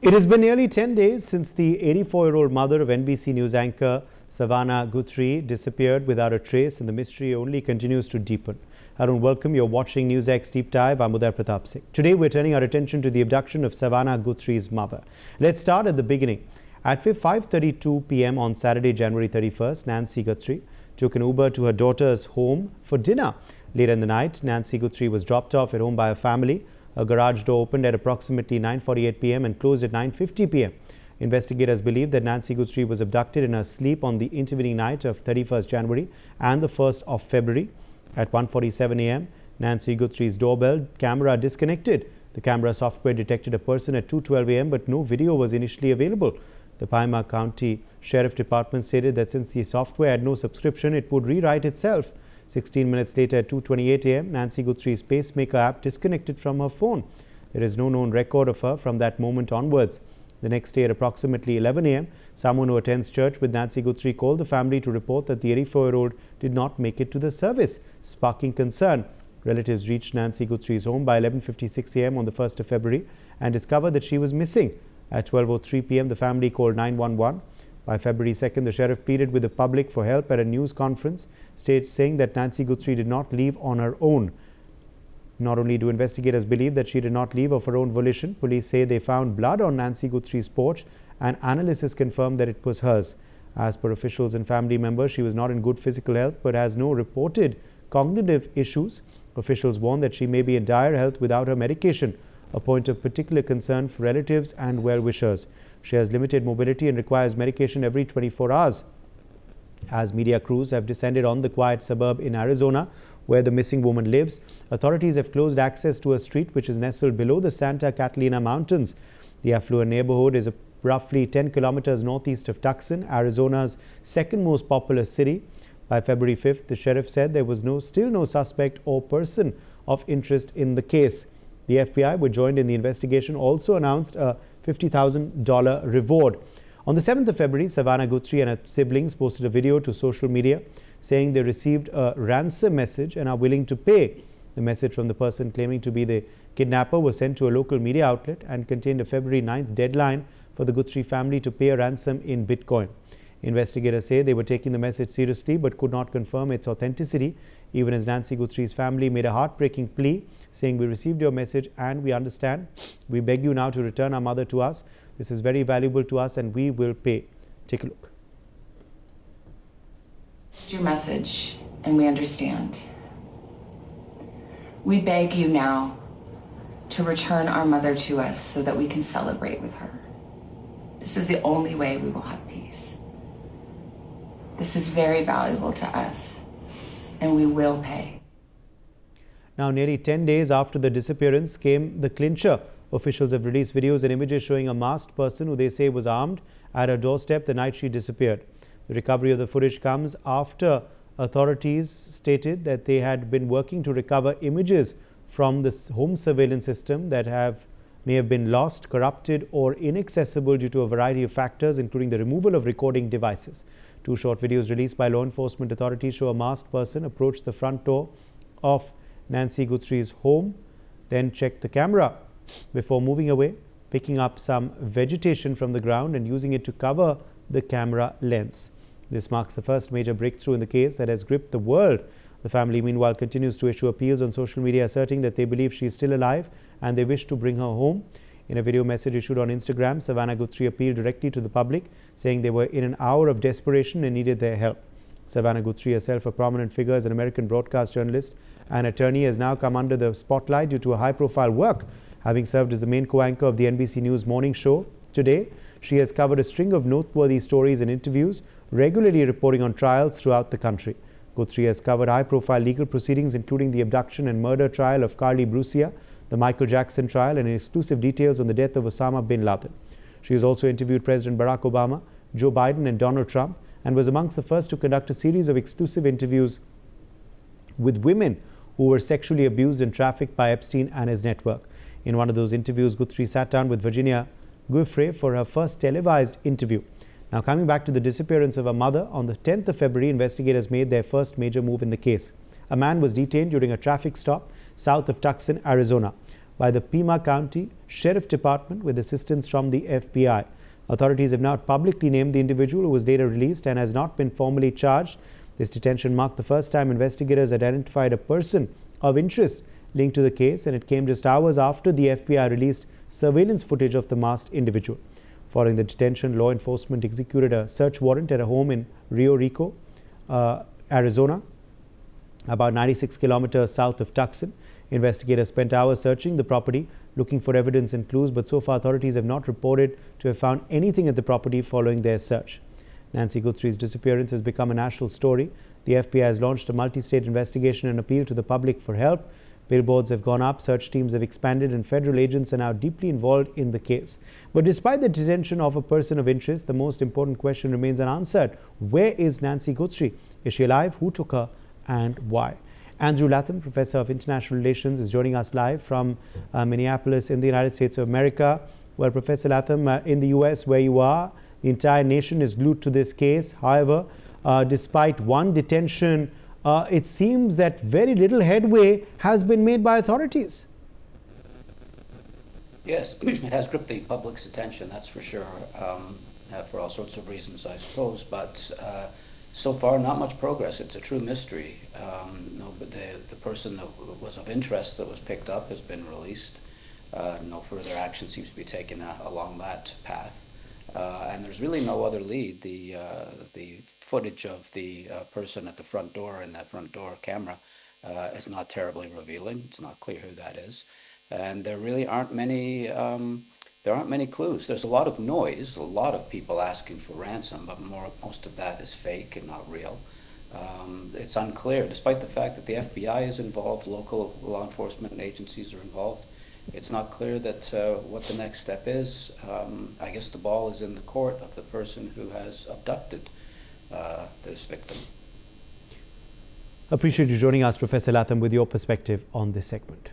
It has been nearly 10 days since the 84-year-old mother of NBC News anchor Nancy Guthrie disappeared without a trace, and the mystery only continues to deepen. Hello and welcome. You're watching NewsX Deepdive. I'm Uday Pratap Singh. Today we're turning our attention to the abduction of Nancy Guthrie's mother. Let's start at the beginning. At 5:32 p.m. on Saturday, January 31st, Nancy Guthrie took an Uber to her daughter's home for dinner. Later in the night, Nancy Guthrie was dropped off at home by her family. Her garage door opened at approximately 9:48 p.m. and closed at 9:50 p.m. Investigators believe that Nancy Guthrie was abducted in her sleep on the intervening night of 31st January and the 1st of February. At 1:47 a.m., Nancy Guthrie's doorbell camera disconnected. The camera software detected a person at 2:12 a.m., but no video was initially available. The Pima County Sheriff Department stated that since the software had no subscription, it would rewrite itself. 16 minutes later at 2:28 a.m., Nancy Guthrie's pacemaker app disconnected from her phone. There is no known record of her from that moment onwards. The next day at approximately 11 a.m., someone who attends church with Nancy Guthrie called the family to report that the 84-year-old did not make it to the service, sparking concern. Relatives reached Nancy Guthrie's home by 11:56 a.m. on the 1st of February and discovered that she was missing. At 12:03 p.m., the family called 911. By February 2nd, the sheriff pleaded with the public for help at a news conference, saying that Nancy Guthrie did not leave on her own. Not only do investigators believe that she did not leave of her own volition, police say they found blood on Nancy Guthrie's porch and analysis confirmed that it was hers. As per officials and family members, she was not in good physical health but has no reported cognitive issues. Officials warn that she may be in dire health without her medication, a point of particular concern for relatives and well-wishers. She has limited mobility and requires medication every 24 hours. As media crews have descended on the quiet suburb in Arizona where the missing woman lives, authorities have closed access to a street which is nestled below the Santa Catalina Mountains. The affluent neighborhood is roughly 10 kilometers northeast of Tucson, Arizona's second most populous city. By February 5th, the sheriff said there was still no suspect or person of interest in the case. The FBI, which joined in the investigation, also announced a $50,000 reward. On the 7th of February, Nancy Guthrie and her siblings posted a video to social media saying they received a ransom message and are willing to pay. The message from the person claiming to be the kidnapper was sent to a local media outlet and contained a February 9th deadline for the Guthrie family to pay a ransom in Bitcoin. Investigators say they were taking the message seriously but could not confirm its authenticity, even as Nancy Guthrie's family made a heartbreaking plea, saying, "We received your message and we understand. We beg you now to return our mother to us. This is very valuable to us and we will pay." Take a look. Your message and we understand. We beg you now to return our mother to us so that we can celebrate with her. This is the only way we will have peace. This is very valuable to us and we will pay. Now, nearly 10 days after the disappearance came the clincher. Officials have released videos and images showing a masked person who they say was armed at her doorstep the night she disappeared. The recovery of the footage comes after authorities stated that they had been working to recover images from the home surveillance system that may have been lost, corrupted or inaccessible due to a variety of factors, including the removal of recording devices. Two short videos released by law enforcement authorities show a masked person approach the front door of Nancy Guthrie's home, then check the camera before moving away, picking up some vegetation from the ground and using it to cover the camera lens. This marks the first major breakthrough in the case that has gripped the world. The family, meanwhile, continues to issue appeals on social media asserting that they believe she is still alive and they wish to bring her home. In a video message issued on Instagram, Nancy Guthrie appealed directly to the public, saying they were in an hour of desperation and needed their help. Nancy Guthrie, herself a prominent figure as an American broadcast journalist and attorney, has now come under the spotlight due to a high-profile work. Having served as the main co-anchor of the NBC News morning show Today, she has covered a string of noteworthy stories and interviews, regularly reporting on trials throughout the country. Guthrie has covered high-profile legal proceedings, including the abduction and murder trial of Carly Brucia, the Michael Jackson trial, and exclusive details on the death of Osama bin Laden. She has also interviewed President Barack Obama, Joe Biden, and Donald Trump, and was amongst the first to conduct a series of exclusive interviews with women who were sexually abused and trafficked by Epstein and his network. In one of those interviews, Guthrie sat down with Nancy Guthrie for her first televised interview. Now, coming back to the disappearance of her mother, on the 10th of February, investigators made their first major move in the case. A man was detained during a traffic stop south of Tucson, Arizona. by the Pima County Sheriff Department with assistance from the FBI. Authorities have now publicly named the individual who was later released and has not been formally charged. This detention marked the first time investigators identified a person of interest linked to the case, and it came just hours after the FBI released surveillance footage of the masked individual. Following the detention, law enforcement executed a search warrant at a home in Rio Rico, Arizona, about 96 kilometers south of Tucson. Investigators spent hours searching the property, looking for evidence and clues, but so far authorities have not reported to have found anything at the property following their search. Nancy Guthrie's disappearance has become a national story. The FBI has launched a multi-state investigation and appeal to the public for help. Billboards have gone up, search teams have expanded, and federal agents are now deeply involved in the case. But despite the detention of a person of interest, the most important question remains unanswered. Where is Nancy Guthrie? Is she alive? Who took her? And why? Andrew Latham, Professor of International Relations, is joining us live from Minneapolis in the United States of America. Well, Professor Latham, in the US where you are, the entire nation is glued to this case. However, despite one detention, it seems that very little headway has been made by authorities. Yes, it has gripped the public's attention, that's for sure, for all sorts of reasons, I suppose. But so far, not much progress. It's a true mystery. But the person that was of interest that was picked up has been released. No further action seems to be taken along that path. And there's really no other lead. The footage of the person at the front door and that front door camera is not terribly revealing. It's not clear who that is, and there really aren't many. There aren't many clues. There's a lot of noise, a lot of people asking for ransom, but most of that is fake and not real. It's unclear, despite the fact that the FBI is involved, local law enforcement agencies are involved. It's not clear that what the next step is. I guess the ball is in the court of the person who has abducted this victim. Appreciate you joining us, Professor Latham, with your perspective on this segment.